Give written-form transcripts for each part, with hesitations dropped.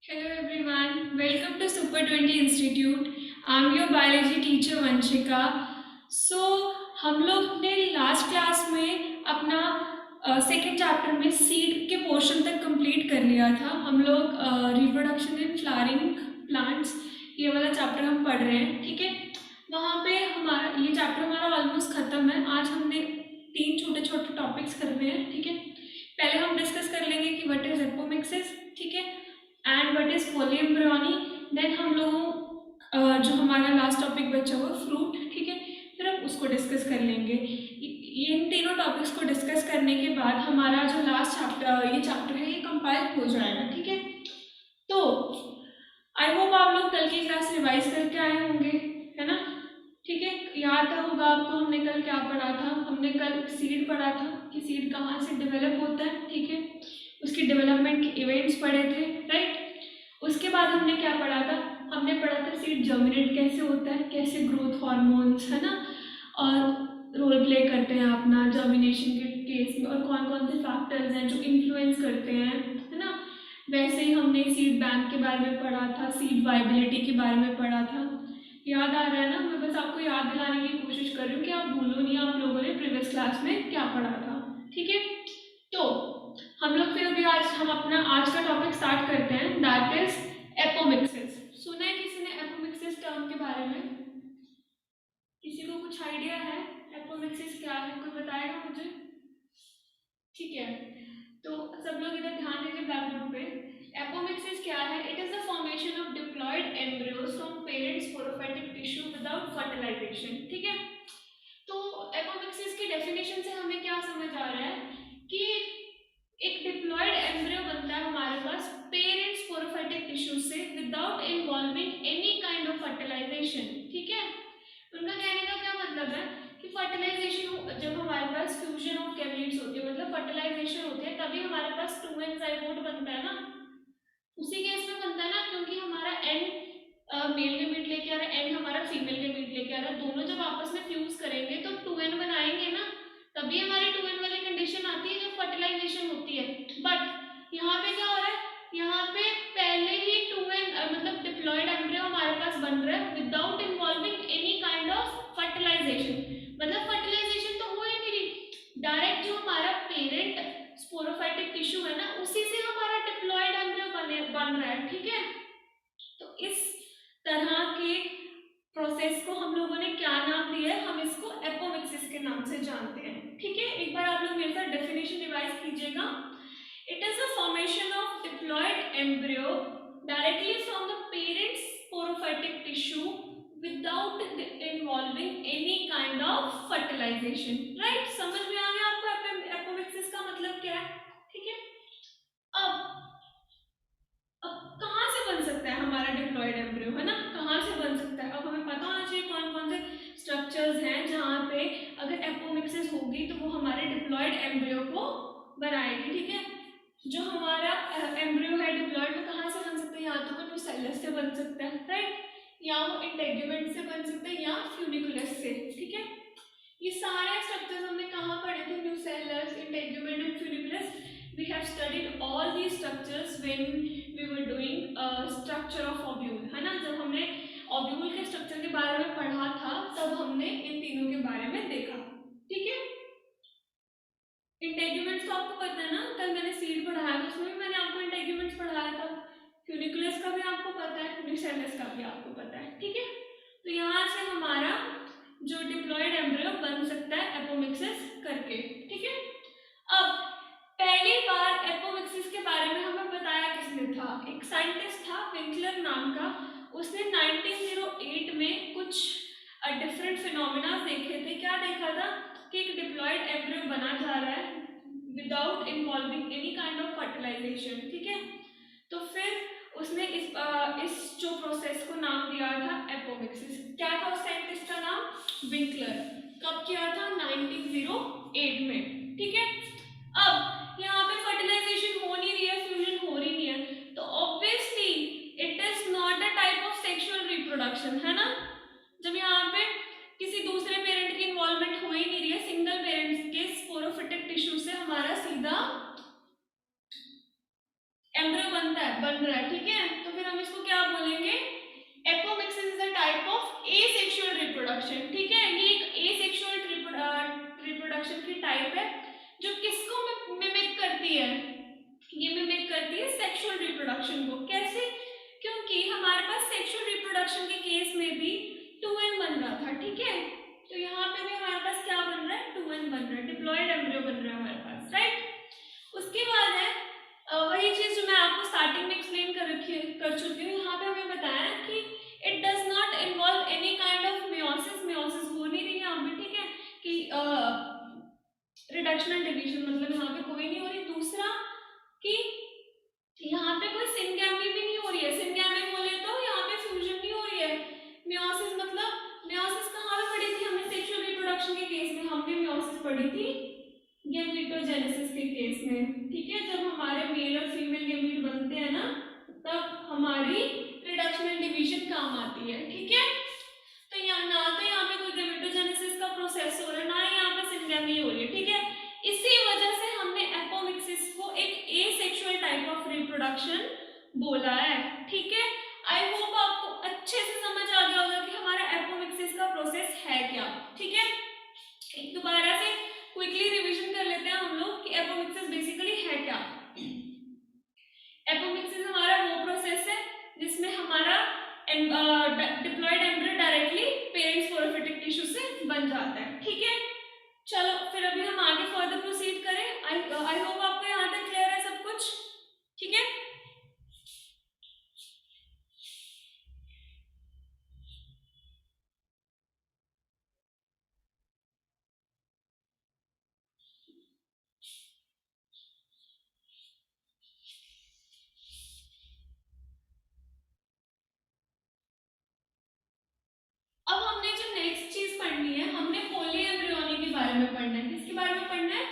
Hello everyone, welcome to Super 20 Institute. I'm your biology teacher Vanshika. So हम लोग अपने last class में अपना सेकेंड चैप्टर में सीड के पोर्शन तक कंप्लीट कर लिया था। हम लोग रिप्रोडक्शन इन फ्लावरिंग प्लांट्स ये वाला चैप्टर हम पढ़ रहे हैं, ठीक है। वहाँ पे हमारा ये चैप्टर हमारा ऑलमोस्ट ख़त्म है। आज हमने 3 छोटे छोटे टॉपिक्स करने हैं, ठीक है। पहले हम डिस्कस कर लेंगे कि व्हाट इज एपोमिक्सिस, ठीक है, and what is polyembryony. Then हम लोग जो हमारा लास्ट टॉपिक बचा हुआ फ्रूट, ठीक है, फिर हम उसको डिस्कस कर लेंगे। ये इन तीनों टॉपिक्स को डिस्कस करने के बाद हमारा जो लास्ट चैप्टर ये चैप्टर है ये कंपाइल हो जाएगा, ठीक है। तो आई होप आप लोग कल की क्लास रिवाइज करके आए होंगे, है ना, ठीक है। याद होगा आपको हमने कल क्या पढ़ा था। हमने कल सीड पढ़ा था कि सीड कहाँ से डेवलप होता है, ठीक है, उसकी डेवलपमेंट के इवेंट्स पढ़े थे, राइट। उसके बाद हमने क्या पढ़ा था, हमने पढ़ा था सीड जर्मिनेट कैसे होता है, कैसे ग्रोथ हार्मोन्स, है ना, और रोल प्ले करते हैं अपना जर्मिनेशन के केस में, और कौन कौन से फैक्टर्स हैं जो इन्फ्लुएंस करते हैं, है ना। वैसे ही हमने सीड बैंक के बारे में पढ़ा था, सीड वाइबिलिटी के बारे में पढ़ा था। याद आ रहा है ना, मैं बस आपको याद दिलाने की कोशिश कर रही हूँ कि आप भूलो नहीं आप लोगों ने प्रीवियस क्लास में क्या पढ़ा था, ठीक है। तो हम लोग फिर अभी हम अपना आज का टॉपिक स्टार्ट करते हैं, दैट इज एपोमिक्सिस। सुना है किसी ने एपोमिक्सिस टर्म के बारे में? किसी को कुछ आइडिया है एपोमिक्सिस क्या है? कोई बताएगा मुझे? ठीक है, तो सब लोग इधर ध्यान दीजिए ब्लैक बोर्ड पे। एपोमिक्सिस क्या है? It is the formation of diploid embryos from parents sporophytic tissue without fertilization, ठीक है। तो एपोमिक्सिस की डेफिनेशन से हमें क्या समझ आ रहा है कि एक डिप्लॉयड एम्ब्रियो बनता है हमारे पास पेरेंट स्पोरोफाइटिक टिश्यू से without involving any kind of fertilization, ठीक है। उनका कहने का क्या मतलब है कि फर्टिलाइजेशन जब हमारे पास फ्यूजन ऑफ गैमेट्स होती है, मतलब फर्टिलाइजेशन होती है, तभी हमारे पास 2n जाइगोट बनता है ना। उसी केस में बनता है ना, क्योंकि हमारा n मेल गैमेट लेके आ रहा है, n हमारा फीमेल गैमेट लेके आ रहा है, दोनों जब आपस में फ्यूज करेंगे तो 2n बनाएंगे ना, तभी हमारी 2n वाली कंडीशन आती है जब फर्टिलाइजेशन होती है। बट यहाँ पे क्या हो रहा है, यहाँ पे पहले ही 2n मतलब डिप्लॉयड एम्ब्रियो हमारे पास बन रहा है without involving any kind of fertilization. मतलब फर्टिलाइजेशन तो हो ही नहीं रही, डायरेक्ट जो हमारा पेरेंट स्पोरोफाइटिक टिश्यू है ना, उसी से हमारा डिप्लॉयड एम्ब्रियो बन रहा है, ठीक है। तो इस तरह के प्रोसेस को हम लोगों ने क्या नाम दिया है? हम इसको एपोमिक्सिस के नाम से जानते हैं, ठीक है। एक बार आप लोग मेरे साथ डेफिनेशन रिवाइज कीजिएगा। It is the formation of diploid embryo directly from the parents sporophytic tissue without involving any kind of fertilization, right. समझ में आ गया आपको एपोमिक्सिस का मतलब क्या है, ठीक है। अब कहाँ से बन सकता है हमारा डिप्लॉयड एम्ब्रियो, है ना, कहाँ से बन सकता है? अब हमें पता होना चाहिए कौन कौन से स्ट्रक्चर्स हैं जहाँ पे अगर एपोमिक्सिस होगी तो वो हमारे डिप्लॉयड एम्ब्रियो को बनाएगी, ठीक है। जो हमारा एम्ब्रियो है डिप्लॉयड वो कहाँ से बन सकता है? या तो वो न्यूसेलस से बन सकता है, राइट, या वो इंटेगुमेंट से बन सकता है, या फ्यूनिकुलस से, ठीक है। ये सारे स्ट्रक्चर्स हमने कहाँ पढ़े थे? Nucellus, integument and funiculus. We have studied all these structures when we were doing structure of ovule, है ना। जब हमने ओव्यूल के स्ट्रक्चर के बारे में पढ़ा था तब हमने इन तीनों के बारे में देखा, ठीक है। इंटेगुमेंट्स तो आपको पता है ना, कल मैंने सीड पढ़ाया था उसमें भी मैंने आपको इंटेगुमेंट्स पढ़ाया था। फ्यूनिकुलस का भी आपको पता है, न्यूसेलस का भी आपको पता है, ठीक है। तो यहाँ से हमारा जो डिप्लॉयड एम्ब्रियो बन सकता है एपोमिक्सिस करके, ठीक है। अब पहली बार एपोमिक्सिस के बारे में हमें बताया किसने था? एक साइंटिस्ट था विंकलर नाम का। उसने 1908 में कुछ डिफरेंट फिनोमेना देखे थे। क्या देखा था कि एक डिप्लॉयड एम्ब्रियो बना जा रहा है without involving any kind of fertilization, ठीक है। तो फिर उसने इस जो प्रोसेस को नाम दिया था एपोमिक्सिस। क्या था उस साइंटिस्ट का नाम? विंकलर। कब किया था? 1908 में, ठीक है। अब यहाँ पे फर्टिलाइजेशन हो नहीं रही है, फ्यूजन हो रही नहीं है, तो obviously it is not a type of sexual reproduction, है ना। जब यहाँ पे किसी दूसरे पेरेंट की इन्वॉल्वमेंट हो ही नहीं रही है, सिंगल पेरेंट्स के स्पोरोफिटिक टिश्यू से हमारा सीधा एम्ब्रियो बन रहा है, ठीक है। इसको क्या बोलेंगे, apomixis is a type of asexual reproduction, ठीक है। ये एक एसेक्सुअल रिप्रोडक्शन की टाइप है जो किसको मिमिक करती है, ये मिमिक करती है सेक्सुअल रिप्रोडक्शन को। कैसे, क्योंकि हमारे पास सेक्सुअल रिप्रोडक्शन के केस में भी 2n बन रहा था, ठीक है। तो यहाँ पे भी हमारे पास क्या बन रहा है, 2n बन रहा है, डिप्लॉयड एम्ब्रियो बन रहा है हमारे पास, राइट। उसके बाद है वही चीज जो मैं आपको स्टार्टिंग में एक्सप्लेन कर चुकी हूँ। यहाँ पे हमें बताया कि it does not involve any kind of meiosis, meiosis हो नहीं रही है यहाँ पे, ठीक है, कि रिडक्शन एंड डिवीजन, मतलब यहाँ पे कोई नहीं हो रही। दूसरा कि यहाँ पे कोई सिंगैमी भी नहीं हो रही है, सिंगैमी बोले तो यहाँ पे फ्यूजन नहीं हो रही है। मेयोसिस मतलब मेयोसिस कहाँ पे पढ़ी थी हमने सेक्सुअल रिप्रोडक्शन के केस में, हमने मेयोसिस पढ़ी थी गैमेटोजेनेसिस के केस में, ठीक है। जब हमारे मेल और फीमेल गैमीट बनते हैं ना, तब हमारी रिडक्शन एंड डिवीजन काम आती है, ठीक है। तो यहाँ ना तो यहाँ पे कोई गैमेटोजेनेसिस का प्रोसेस हो रहा है, ना यहाँ पे सिंगैमी हो रही है, ठीक है। इसी वजह से हमने एपोमिक्सिस को एक एसेक्सुअल टाइप ऑफ रिप्रोडक्शन बोला है, ठीक है। आई होप आपको अच्छे से समझ आ गया होगा कि हमारा एपोमिक्सिस का प्रोसेस है क्या, ठीक है। एक दोबारा से क्विकली रिवीजन कर लेते हैं हम लोग कि एपोमिक्सिस बेसिकली है क्या। एपोमिक्सिस हमारा वो प्रोसेस है जिसमें हमारा diploid embryo directly parents sporophytic tissue से बन जाता है, ठीक है। चलो फिर अभी हम आगे फर्दर प्रोसीड करें। आई होप आपको यहाँ तक क्लियर है सब कुछ, ठीक है। अब हमने जो नेक्स्ट चीज पढ़नी है, हमने पॉली एम्ब्रियोनी के बारे में पढ़ना है। किसके बारे में पढ़ना है,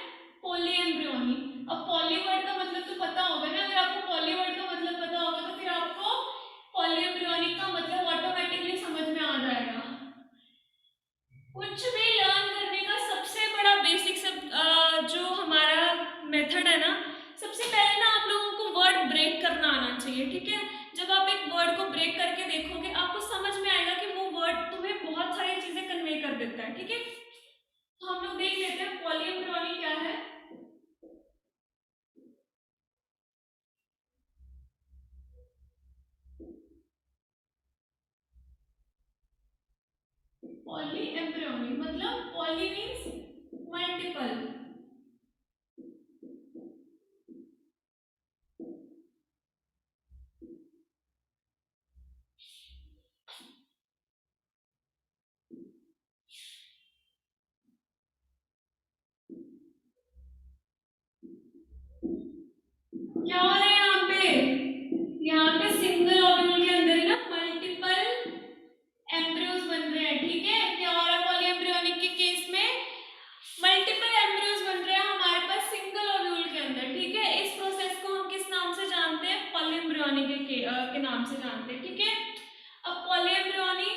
पॉली एम्ब्रियोनी। अब पॉली वर्ड का मतलब तो पता होगा ना, अगर आपको पॉली वर्ड का मतलब पता होगा तो फिर आपको पॉली एम्ब्रियोनी का मतलब ऑटोमेटिकली समझ में आ जाएगा। कुछ भी लर्न करने का सबसे बड़ा बेसिक जो हमारा मेथड है ना, सबसे पहले ना आप लोगों को वर्ड ब्रेक करना आना चाहिए, ठीक है। जब आप एक वर्ड को ब्रेक करके देखोगे आपको समझ में आएगा कि वो वर्ड तुम्हें बहुत सारी चीजें कन्वे कर देता है, ठीक है। तो हम लोग देख लेते हैं पॉली एम्ब्रियोनी क्या है। पॉली एम्ब्रियोनी मतलब पॉली मीन्स मल्टीपल, क्या हो रहा है यहाँ पे सिंगल ओव्यूल के अंदर ही ना मल्टीपल एम्ब्रियोज बन रहे हैं, ठीक है। क्या हो रहा है पॉली एम्ब्रियोनिक के केस में, मल्टीपल एम्ब्रियोज बन रहे हैं हमारे पास सिंगल ओव्यूल के अंदर, ठीक है। इस प्रोसेस को हम किस नाम से जानते हैं, पॉली एम्ब्रियोनिक के नाम से जानते हैं, ठीक है। अब पॉली एम्ब्रियोनी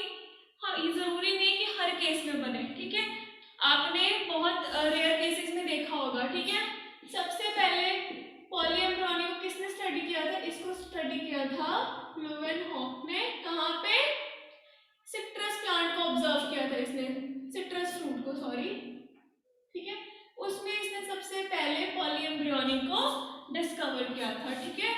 हाँ ये जरूरी नहीं कि हर केस में बने, ठीक है। आपने बहुत रेयर केसेस में देखा होगा, ठीक है। सबसे पहले पॉली एम्ब्रियोनी को किसने स्टडी किया था, इसको स्टडी किया था ल्यूवेनहॉफ ने। कहाँ पे, सिट्रस प्लांट को ऑब्जर्व किया था इसने, सिट्रस फ्रूट को, सॉरी, ठीक है। उसमें इसने सबसे पहले पॉली एम्ब्रियोनी को डिस्कवर किया था, ठीक है।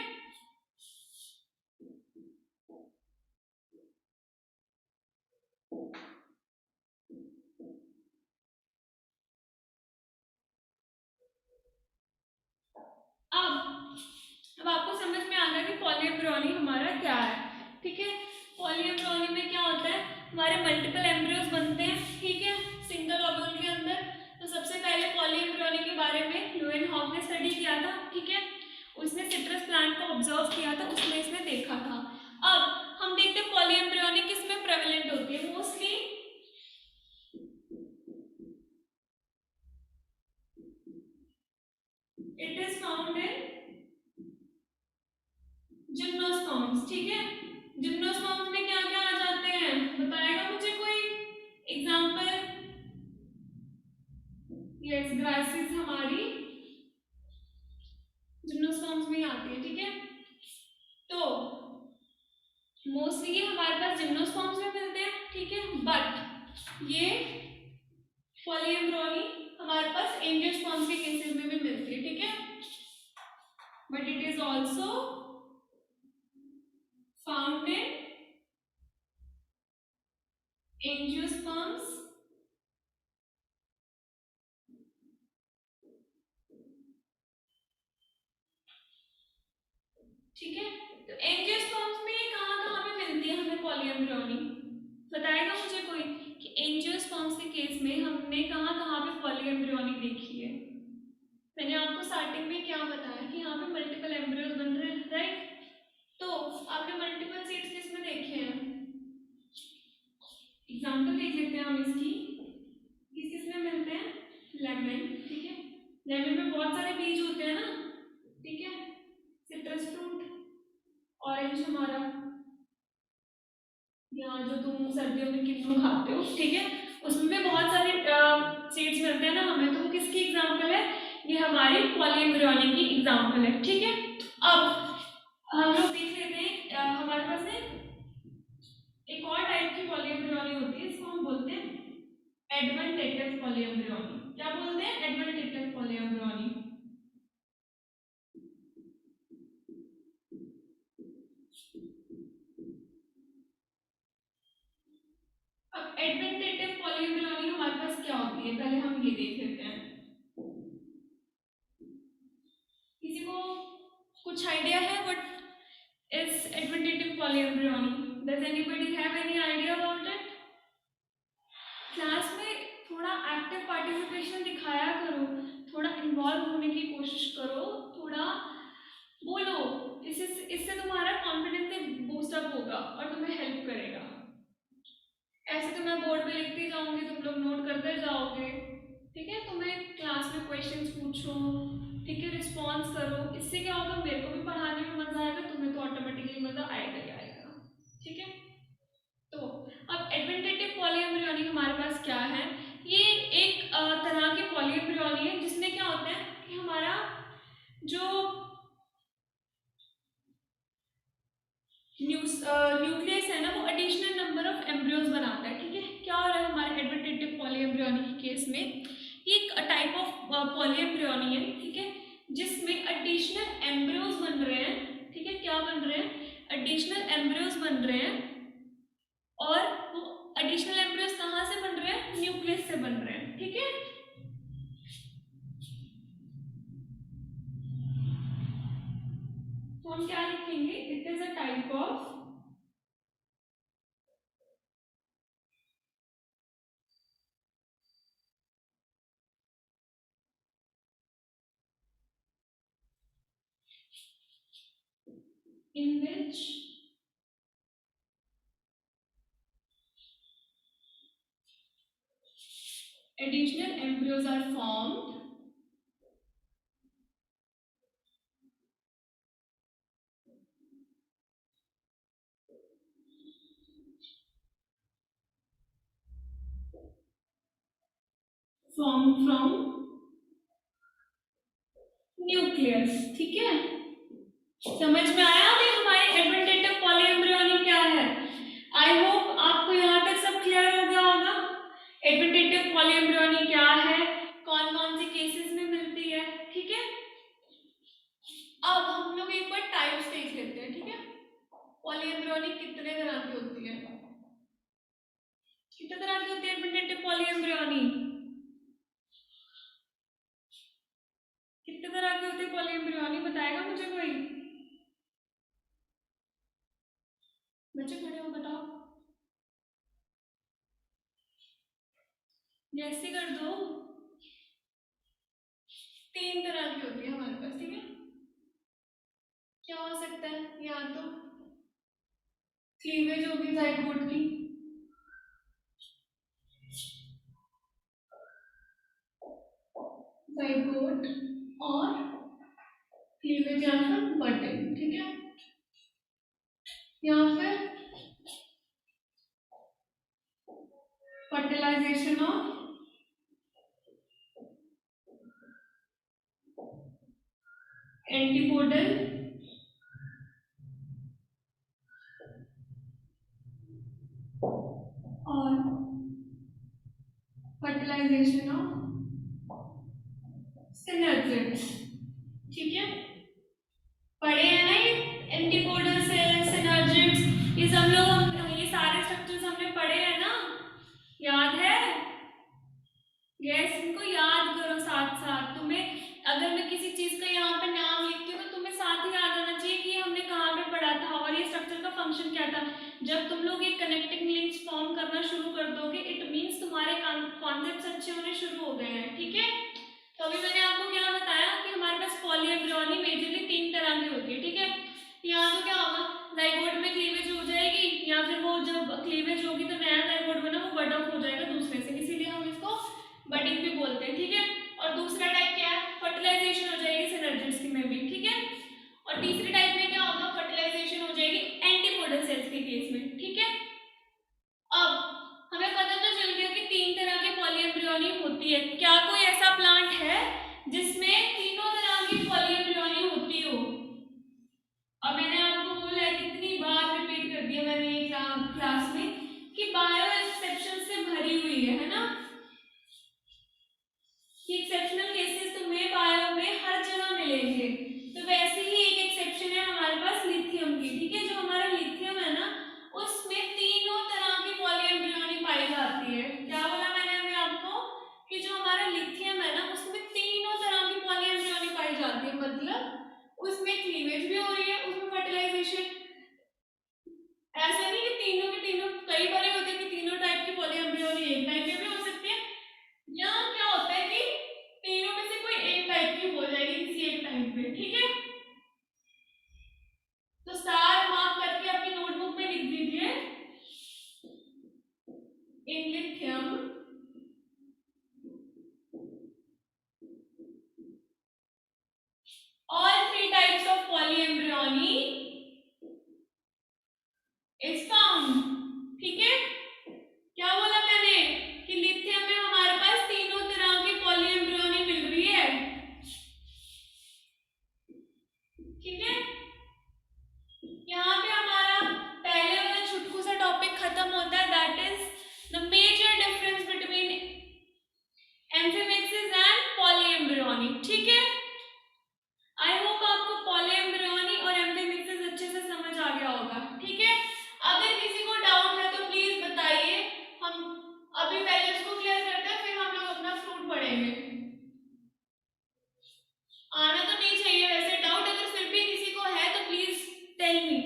अब आपको समझ में आ गया कि पॉली एम्ब्रियोनी हमारा क्या है, ठीक है। पॉली एम्ब्रियोनी में क्या होता है, हमारे मल्टीपल एम्ब्रियोज बनते हैं, ठीक है, सिंगल ओव्यूल के अंदर। तो सबसे पहले पॉली एम्ब्रियोनी के बारे में ल्यूवेनहॉफ ने स्टडी किया था, ठीक है। उसने सिट्रस प्लांट को ऑब्जर्व किया था, उसमें इसने देखा था। अब हम देखते हैं पॉली एम्ब्रियोनी किसमें प्रेवलेंट होती है, mostly it is found in gymnosperms, ठीक है। जिम्नोस्पर्म्स में क्या क्या आ जाते हैं, बताएगा मुझे कोई एग्जांपल। यस, ग्रासेस हमारी जिम्नोस्पर्म्स में आती है, ठीक है। तो मोस्टली ये हमारे पास जिम्नोस्पर्म्स में मिलते हैं, ठीक है, बट ये पॉलीएम्ब्रियोनी हमारे पास एंजियोस्पर्म्स के केसेस में भी मिलती है, ठीक है, but it is also found in angiosperms ठीक है। तो एंजियोस्पर्म्स में कहाँ कहाँ पे मिलती है हमें पॉलीएम्ब्रियोनी, बताएगा मुझे कोई कि एंजियोस्पर्म्स के केस में हमने कहाँ कहाँ पे पॉलीएम्ब्रियोनी देखी है। मैंने आपको स्टार्टिंग में क्या बताया कि यहाँ पे मल्टीपल एम्ब्रियोज बन रहे हैं, राइट। तो आपने मल्टीपल सीड्स किस में देखे हैं, एग्जाम्पल देख लेते हैं हम इसकी, किस किस में मिलते हैं, लेमन, ठीक है, लेमन में बहुत सारे बीज होते हैं ना, ठीक है, सिट्रस फ्रूट, ऑरेंज हमारा, यहाँ जो तुम सर्दियों में किन्नू खाते हो, ठीक है, उसमें बहुत सारे सीड्स मिलते हैं ना हमें, तो वो किसकी एग्जाम्पल है, ये हमारी पॉलीएम्ब्रियोनी की एग्जाम्पल है, ठीक है। अब हम लोग देख लेते हैं हमारे पास है एक और टाइप की पॉलीएम्ब्रियोनी होती है, इसको हम बोलते हैं एडवेंटेटिव पॉलीएम्ब्रियोनी। क्या बोलते हैं, एडवेंटेटिव पॉलीएम्ब्रियोनी। अब एडवेंटेटिव पॉलीएम्ब्रियोनी हमारे पास क्या होती है, पहले हम ये देख लेते हैं। किसी को कुछ आइडिया है what is adventive polyembryony, does anybody have any idea about it. Class में थोड़ा एक्टिव पार्टिसिपेशन दिखाया करो, थोड़ा इन्वॉल्व होने की कोशिश करो, थोड़ा बोलो, इससे तुम्हारा कॉन्फिडेंस बूस्ट अप होगा और तुम्हें हेल्प करेगा। ऐसे तो मैं बोर्ड पे लिखती जाऊंगी, तुम लोग नोट करते जाओगे, ठीक है, तुम्हें क्लास में क्वेश्चंस पूछो, ठीक है, रिस्पॉन्स करो, इससे क्या होगा, मेरे को भी पढ़ाने में मजा आएगा, तुम्हें तो ऑटोमेटिकली मजा आएगा ही आएगा, ठीक है। तो अब एडवेंटेटिव पॉलीएम्ब्रियोनी हमारे पास क्या है, ये एक तरह की पॉलीएम्ब्रियोनी है जिसमें क्या होता है कि हमारा जो न्यूक्लियस है ना, वो एडिशनल नंबर ऑफ एम्ब्रियोज बनाता है, ठीक है। क्या हो रहा है हमारे एडवेंटेटिव पॉलीएम्ब्रियोनी के केस में, ये एक टाइप ऑफ पॉलीएम्ब्रियोनी है, ठीक है, जिसमें एडिशनल एम्ब्रियोज बन रहे हैं, ठीक है, क्या बन रहे हैं, एडिशनल एम्ब्रियोज बन रहे हैं, और वो एडिशनल एम्ब्रियोज कहाँ से बन रहे हैं, न्यूक्लियस से बन रहे हैं, ठीक है। तो हम क्या लिखेंगे, it is a type of in which additional embryos are formed from nucleus, ठीक है। समझ में आया अभी हमारी एडवेंटेटिव पॉलीएम्ब्रियोनी क्या है। आई होप आपको यहाँ तक सब क्लियर हो गया होगा, एडवेंटेटिव पॉलीएम्ब्रियोनी क्या है, कौन कौन से केसेस में मिलती है, ठीक है। अब हम लोग एक बार टाइप्स देख लेते हैं, ठीक है, पॉलीएम्ब्रियोनी कितने तरह की होती है, कितने तरह की होती है एडवेंटेटिव पॉलीएम्ब्रियोनी, कितने तरह की होती है पॉलीएम्ब्रियोनी, बताएगा मुझे कोई, बच्चे खड़े हो बताओ, जैसे कर दो। 3 तरह की होती है हमारे पास, ठीक है। क्या हो सकता है, या तो क्लीवेज होगी जाइगोट की, जाइगोट, और क्लीवेज या फिर बटन, ठीक है, या फिर fertilization of antipodal fertilization of synergids. ठीक है, पढ़े हैं ना ये एंटीपोडल सेल, सिनर्जिड्स, ये सब लोग, ये सारे स्ट्रक्चर्स हमने पढ़े हैं ना, याद है? यस, इनको याद करो साथ साथ। तुम्हें अगर मैं किसी चीज का यहाँ पे नाम लिखती हूँ तो तुम्हें साथ ही याद आना चाहिए कि हमने कहाँ पे पढ़ा था और ये स्ट्रक्चर का फंक्शन क्या था। जब तुम लोग ये कनेक्टिंग लिंक्स फॉर्म करना शुरू कर दोगे, इट मीन्स तुम्हारे कॉन्सेप्ट्स अच्छे होने शुरू हो गए हैं। ठीक है, तो अभी मैंने आपको क्या बताया कि हमारे पास पॉलीएम्ब्रियोनी मेजरली 3 तरह की होती है। ठीक है, यहाँ तो क्या होगा, जाइगोट में क्लीवेज हो जाएगी, या फिर वो जब क्लीवेज होगी तो नया जाइगोट बना वो बड ऑफ हो जाएगा दूसरे से, इसीलिए हम इसको बडिंग भी बोलते हैं। ठीक है, और दूसरा टाइप क्या है, फर्टिलाइजेशन हो जाएगी सिनर्जिड्स में भी। ठीक है, और तीसरे टाइप में क्या होगा, फर्टिलाइजेशन हो जाएगी एंटीपोडल सेल्स के केस में। ठीक है, अब हमें पता तो चल गया कि 3 तरह के पॉलीएम्ब्रियोनी होती है। क्या कोई ऐसा प्लांट है जिसमें तीनों तरह की पॉलीएम्ब्रियोनी होती हो? अब मैंने आपको बोला है, कितनी बार रिपीट कर दिया मैंने ये क्लास में कि बायो एक्सेप्शन से भरी हुई है ना, कि एक्सेप्शनल केसेस तुम्हें बायो में हर जगह मिलेंगे। तो वैसे ही एक एक्सेप्शन है हमारे पास लिथियम की। ठीक है, जो हमारा लिथियम है ना, उसमें तीनों तरह की पॉलीएम्ब्रियोनी पाई जाती है। क्या बोला मैंने अभी आपको कि जो हमारा लिथियम है ना, उसमें तीनों तरह की पॉलीएम्ब्रियोनी पाई जाती है, मतलब उसमें क्लीवेज भी हो रही है, उसमें फर्टिलाइजेशन। ऐसा नहीं कि तीनों के तीनों, कई बार होते हैं कि तीनों टाइप की पॉलीएम्ब्रियोनी एक टाइप की भी हो सकती है, या क्या होता है कि तीनों में से कोई एक टाइप की हो जाएगी किसी एक टाइम पे। ठीक है, तो स्टार मार्क करके अपनी नोटबुक में लिख दीजिए, इन lithium all 3 types of polyembryony is found। ठीक है, क्या बोला मैंने कि लिथियम में हमारे पास तीनों तरह की पॉलीएम्ब्रियोनी मिल रही है। ठीक है, यहाँ पे हमारा पहले वाला छुटकू सा टॉपिक खत्म होता है, that is the major difference between amphimixis and polyembryony. ठीक है, आई होप आपको पॉलीएम्ब्रियोनी और एम्फिमिक्सिस अच्छे से समझ आ गया होगा। ठीक है, अगर किसी को डाउट है तो प्लीज बताइए, हम अभी पहले इसको क्लियर करते हैं, फिर हम लोग अपना फ्रूट पढ़ेंगे। आना तो नहीं चाहिए वैसे डाउट, अगर फिर भी किसी को है तो प्लीज टेल मी।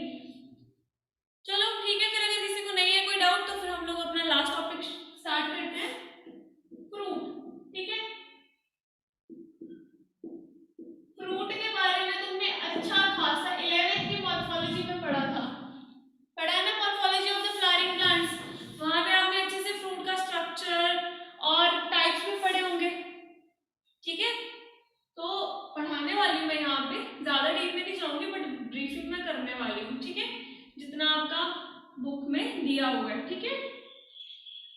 चलो ठीक है, फिर अगर किसी को नहीं है कोई डाउट तो फिर हम लोग अपना लास्ट टॉपिक स्टार्ट करते हैं, फ्रूट। ठीक है, फ्रूट के बारे में तुमने अच्छा खासा 11th की मॉर्फोलॉजी में पढ़ा था, पढ़ा है ना, morphology of the flowering plants. वहां पे आपने अच्छे से फ्रूट का स्ट्रक्चर और टाइप्स भी पढ़े होंगे। ठीक है, तो पढ़ाने वाली हूँ मैं यहाँ पे, ज्यादा डीप में नहीं जाऊंगी बट ब्रीफिंग में करने वाली हूँ। ठीक है, जितना आपका बुक में दिया हुआ है। ठीक है,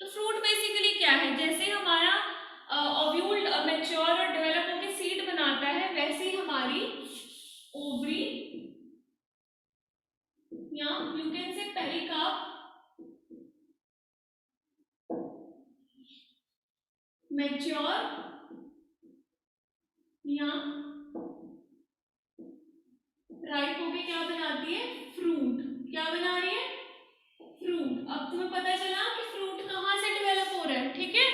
तो फ्रूट बेसिकली क्या है, जैसे हमारा ओव्यूल मैच्योर और डेवलप होकर सीड बनाता है, वैसे ही हमारी ओवरी या you can say pericarp mature या राइप होके क्या बनाती है, फ्रूट। क्या बना रही है, फ्रूट। अब तुम्हें पता चला कि फ्रूट कहाँ से डेवलप हो रहा है। ठीक है,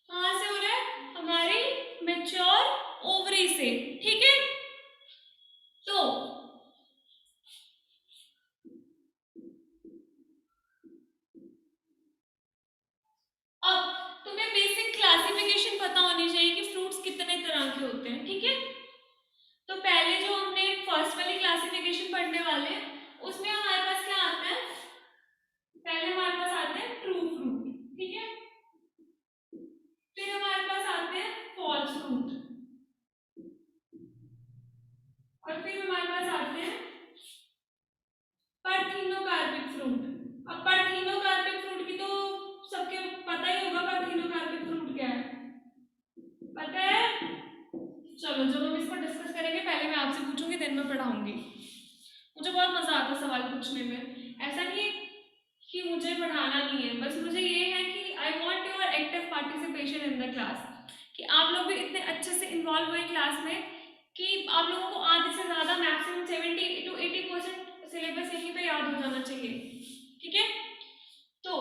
कहाँ से हो रहा है, हमारी मैच्योर ओवरी से। ठीक है, तो अब तुम्हें बेसिक क्लासिफिकेशन पता होनी चाहिए कि फ्रूट्स कितने तरह के होते हैं। ठीक है, तो पहले जो हमने फर्स्ट वाली क्लासिफिकेशन पढ़ने वाले हैं, उसमें हमारे पास क्या आता है, पहले हमारे पास आते हैं ट्रू फ्रूट। ठीक है, फिर हमारे पास आते हैं फॉल्स फ्रूट, और फिर हमारे पास आते हैं पार्थिनोकार्पिक फ्रूट। अब पार्थिनोकार्पिक फ्रूट की तो सबके पता ही होगा, पार्थिनोकार्पिक फ्रूट क्या है, पता है? चलो जब हम इसको डिस्कस करेंगे, पहले मैं आपसे पूछूंगी देन मैं पढ़ाऊंगी। मुझे बहुत मजा आता है सवाल पूछने में, ऐसा नहीं है कि मुझे पढ़ाना नहीं है, बस मुझे ये है कि I want your active participation in the class, कि आप लोग भी इतने अच्छे से इन्वॉल्व हुए क्लास में कि आप लोगों को आधे से ज़्यादा मैक्सिमम 70 to 80% सिलेबस यहीं पे याद हो जाना चाहिए। ठीक है, तो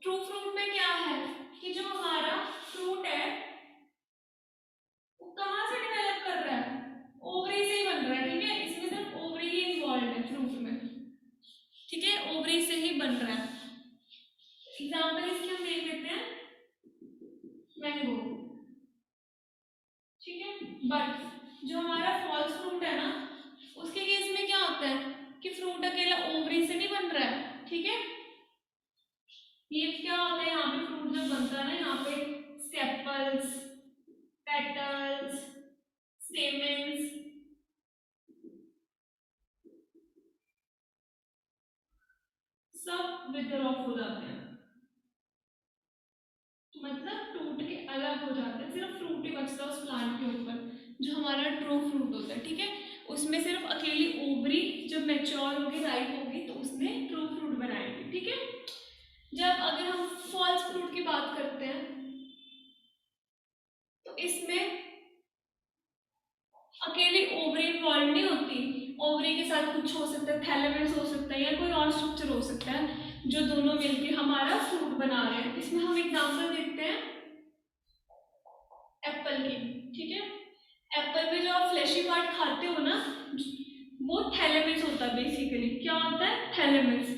ट्रू फ्रूट में क्या है कि जो हमारा फ्रूट है वो कहाँ से डेवलप कर रहा है, ओवरी से ही बन रहा है। ठीक है, इसमें सिर्फ ओवरी ही इन्वॉल्व है फ्रूट में। ठीक है, ओवरी से ही बन रहा है। एग्जाम्पल इसके हम देख लेते हैं, मैंगो। ठीक है, बट जो हमारा फॉल्स फ्रूट है ना, उसके केस में क्या होता है कि फ्रूट अकेला ओवरी से नहीं बन रहा है। ठीक है, ये क्या होता है, यहाँ पे फ्रूट जब बनता है ना, यहाँ पे स्टेपल्स, पेटल्स, स्टेमेंस, सब विदर ऑफ हो जाते हैं, मतलब टूट के अलग हो जाते हैं, सिर्फ फ्रूट ही बचता है उस प्लांट के ऊपर, जो हमारा ट्रू फ्रूट होता है। ठीक है, उसमें सिर्फ अकेली ओवरी जब मैच्योर होगी, राइप होगी, तो उसने ट्रू फ्रूट बनाएगी। ठीक है, जब अगर हम फॉल्स फ्रूट की बात करते हैं तो इसमें अकेली ओवरी इन्वॉल्व नहीं होती, ओवरी के साथ कुछ हो सकता है, थैलेमस हो सकता है, या कोई और स्ट्रक्चर हो सकता है, जो दोनों मिलकर हमारा फ्रूट बना रहे हैं। इसमें हम एग्जांपल देखते हैं एप्पल की। ठीक है, एप्पल में जो आप फ्लैशी पार्ट खाते हो ना, वो थैलेमस होता है बेसिकली। क्या होता है, थैलेमस।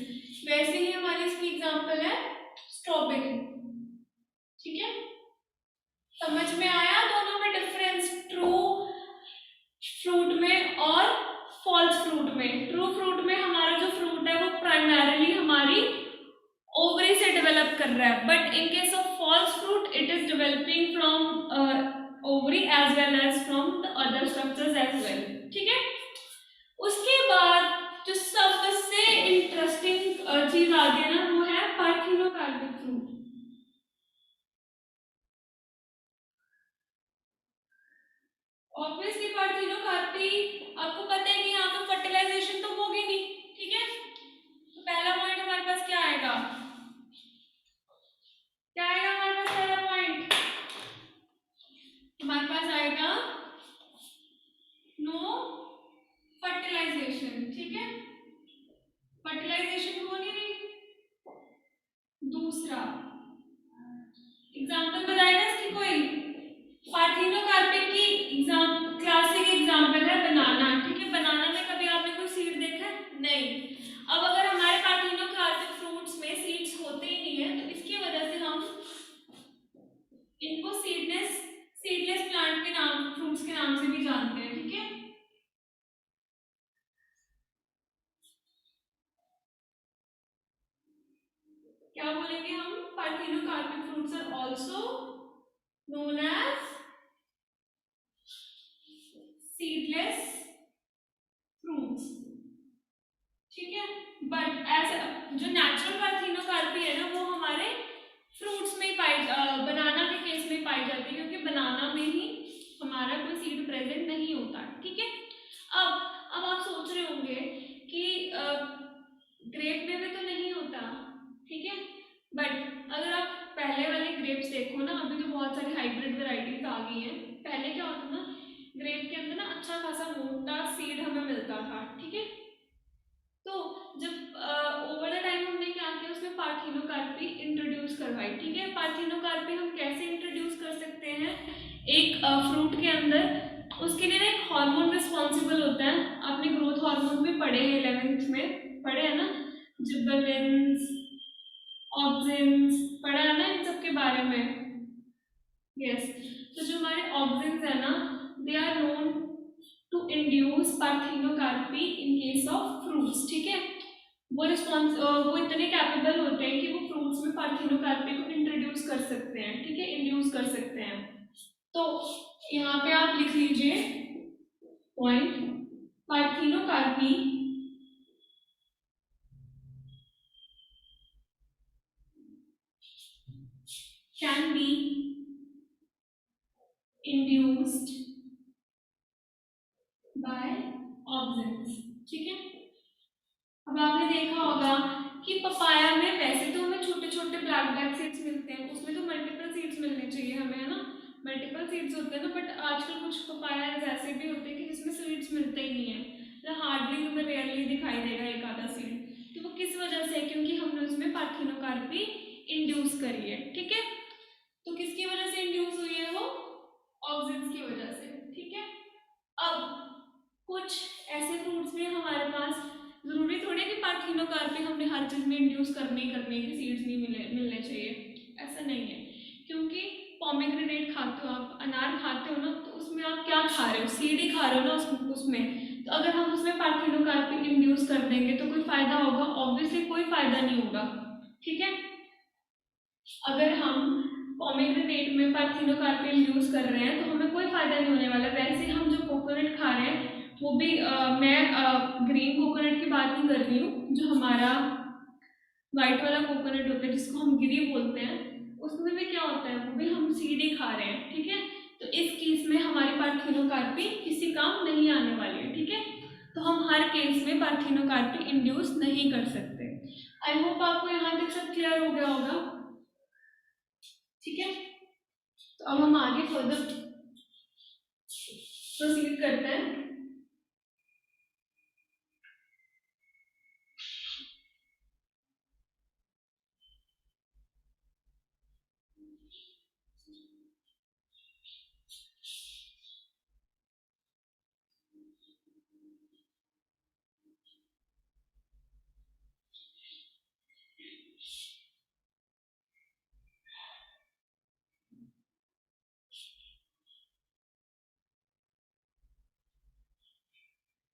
वैसे ही हमारी इसकी एग्जांपल है स्ट्रॉबेरी। ठीक है, समझ में आया दोनों में डिफरेंस, ट्रू फ्रूट में और फॉल्स फ्रूट में। ट्रू फ्रूट में हमारा जो फ्रूट है वो प्राइमरली हमारी ओवरी से डेवलप कर रहा है, but in case of false fruit it is developing from ovary as well as from the other structures as well. ठीक है, उसके बाद जो सबसे इंटरेस्टिंग चीज आ गई ना, वो है पार्थिनोकार्पिक फ्रूट। ऑब्वियसली पार्थिनोकार्पी, आपको पता है कि यहाँ पे फर्टिलाइजेशन तो होगी नहीं। ठीक है, तो पहला पॉइंट हमारे पास क्या आएगा, क्या आएगा हमारे पास पहला पॉइंट, हमारे पास आएगा नो फर्टिलाइजेशन। ठीक है, फर्टिलाइजेशन हो नहीं रही। दूसरा एग्जांपल बताएगा इसकी कोई, पार्थिनोकार्पिक की एग्जाम क्लासिक एग्जांपल है बनाना। ठीक है, बनाना में कभी आपने कोई सीड देखा है? नहीं। अब अगर हमारे पार्थिनोकार्पिक फ्रूट्स में सीड्स होते ही नहीं है, तो इसकी वजह से हम इनको सीडलेस प्लांट के नाम, फ्रूट्स के नाम से भी जानते हैं। ठीक है, क्या बोलेंगे हम, parthenocarpic fruits are also known as seedless fruits. ठीक है, बट एज जो नेचुरल पार्थिनोकार्पी है ना, वो हमारे फ्रूट्स में बनाना के केस में पाई जाती है, क्योंकि बनाना में ही हमारा कोई सीड प्रेजेंट नहीं होता। ठीक है, अब आप सोच रहे होंगे कि ग्रेप में भी तो नहीं होता। ठीक है, बट अगर आप पहले वाले ग्रेप्स देखो ना, अभी तो बहुत सारी हाइब्रिड वेराइटीज आ गई हैं। पहले क्या होता ना, ग्रेप के अंदर ना अच्छा खासा मोटा सीड हमें मिलता था। ठीक है, तो जब ओवर द टाइम हमने क्या किया, उसमें पार्थिनोकार्पी इंट्रोड्यूस करवाई। ठीक है, पार्थिनोकार्पी हम कैसे इंट्रोड्यूस कर सकते हैं, एक फ्रूट के अंदर उसके लिए ना एक हार्मोन रिस्पॉन्सिबल होता है। आपने ग्रोथ हार्मोन भी पढ़े हैं, 11th में पढ़े हैं ना, जिबरेलिन्स, ऑक्सिन्स, पढ़ा है ना इन सब के बारे में। यस, तो जो हमारे ऑक्सिन्स है ना, they are known to induce parthenocarpy in case of fruits. ठीक है, वो इतने कैपेबल होते हैं कि वो फ्रूट्स में पार्थिनोकार्पी को इंट्रोड्यूस कर सकते हैं। ठीक है, इंड्यूस कर सकते हैं। तो यहाँ पे आप लिख लीजिए point, parthenocarpy can be induced by auxins. ठीक है, अब आपने देखा होगा कि पपाया में वैसे तो हमें छोटे छोटे ब्लैक सीड्स मिलते हैं, उसमें तो मल्टीपल सीड्स मिलने चाहिए हमें, है ना, मल्टीपल सीड्स होते हैं ना, बट आजकल कुछ पपाया ऐसे भी होते हैं कि जिसमें सीड्स मिलते ही नहीं है, मतलब हार्डली तुम्हें रेयरली दिखाई देगा एक आधा सीड। तो वो किस वजह से है? क्योंकि हमने उसमें पार्थिनोकार्पी इंड्यूस करी है, ठीक है। तो किसकी वजह से इंड्यूस हुई है वो? ऑक्सिन्स की वजह से, ठीक है। अब कुछ ऐसे फ्रूट्स भी हमारे पास, जरूरी थोड़ी है कि पार्थिनोकार्पी हमने हर चीज में इंड्यूस करने ही करने की सीड्स नहीं मिलने चाहिए, ऐसा नहीं है। क्योंकि पोमेग्रेनेट खाते हो आप, अनार खाते हो ना, तो उसमें आप क्या खा रहे हो? सीड ही खा रहे हो ना उसमें। तो अगर हम उसमें पार्थिनोकार्पी इंड्यूस कर देंगे तो कोई फायदा होगा? ऑब्वियसली कोई फायदा नहीं होगा, ठीक है। अगर हम पोमेग्रेनेट में पार्थिनोकार्पी इंड्यूस कर रहे हैं तो हमें कोई फायदा नहीं होने वाला। वैसे हम जो कोकोनट खा रहे हैं वो भी मैं ग्रीन कोकोनट की बात नहीं कर रही हूँ, जो हमारा व्हाइट वाला कोकोनट होता है जिसको हम गिरी बोलते हैं, उसमें भी क्या होता है, वो भी हम सीड ही खा रहे हैं, ठीक है। तो इस केस में हमारी पार्थिनोकार्पी किसी काम नहीं आने वाली है, ठीक है। तो हम हर केस में पार्थिनोकार्पी इंड्यूस नहीं कर सकते। आई होप आपको यहाँ तक सब क्लियर हो गया होगा, ठीक है। तो अब हम आगे फर्दर प्रोसीड करते हैं।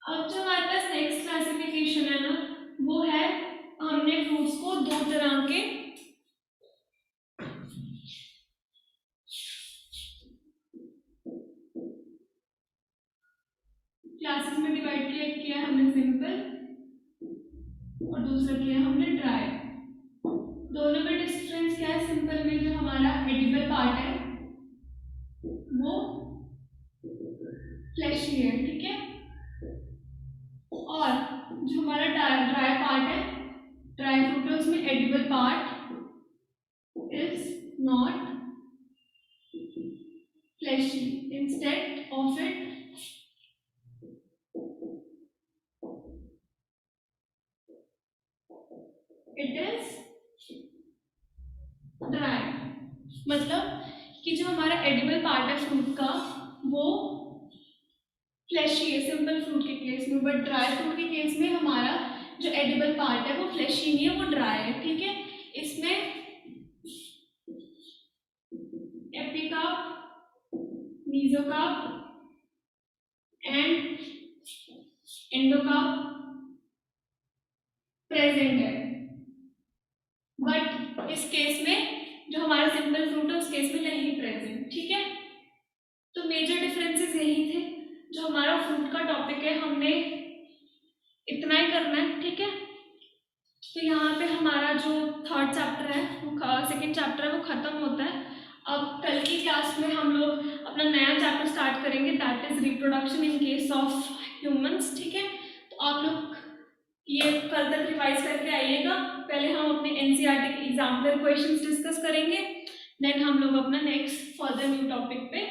अब जो हमारे पास नेक्स्ट क्लासिफिकेशन है ना, वो है, हमने फ्रूट्स को दो तरह के क्लासेस में डिवाइड किया है हमने, सिंपल और दूसरा किया हमने ड्राई। दोनों में डिफरेंस क्या है? सिंपल में जो हमारा एडिबल पार्ट है वो फ्लैशी है, ठीक है। और जो हमारा ड्राई पार्ट है, ड्राई फ्रूट है, उसमें edible part is not fleshy. Instead of it is dry. मतलब कि जो हमारा एडिबल पार्ट है फ्रूट का वो फ्लैशी है सिंपल फ्रूट के केस में, बट ड्राई फ्रूट के केस में हमारा जो एडिबल पार्ट है वो फ्लैशी नहीं है, वो ड्राई है, ठीक है। इसमें epicarp, mesocarp and endocarp present है, बट इस केस में जो हमारा सिंपल फ्रूट है उस केस में नहीं प्रेजेंट, ठीक है। तो मेजर डिफरेंसेस यही थे। जो हमारा फ्रूट का टॉपिक है हमने इतना ही करना है, ठीक है। तो यहाँ पे हमारा जो थर्ड चैप्टर है वो सेकेंड चैप्टर है वो खत्म होता है। अब कल की क्लास में हम लोग अपना नया चैप्टर स्टार्ट करेंगे, that is reproduction in case of humans, ठीक है। तो आप लोग ये कल तक रिवाइज करके आइएगा। पहले हम अपने एनसीईआरटी के एग्जाम्पलर क्वेश्चंस डिस्कस करेंगे, देन हम लोग अपना नेक्स्ट फर्दर न्यू टॉपिक पे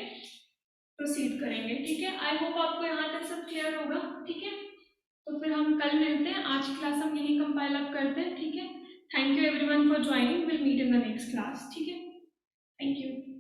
प्रोसीड करेंगे, ठीक है। आई होप आपको यहाँ तक सब क्लियर होगा, ठीक है। तो फिर हम कल मिलते हैं, आज की क्लास हम यही कंपाइल अप करते हैं, ठीक है। Thank you everyone for joining, will meet in the next class, ठीक है। Thank you.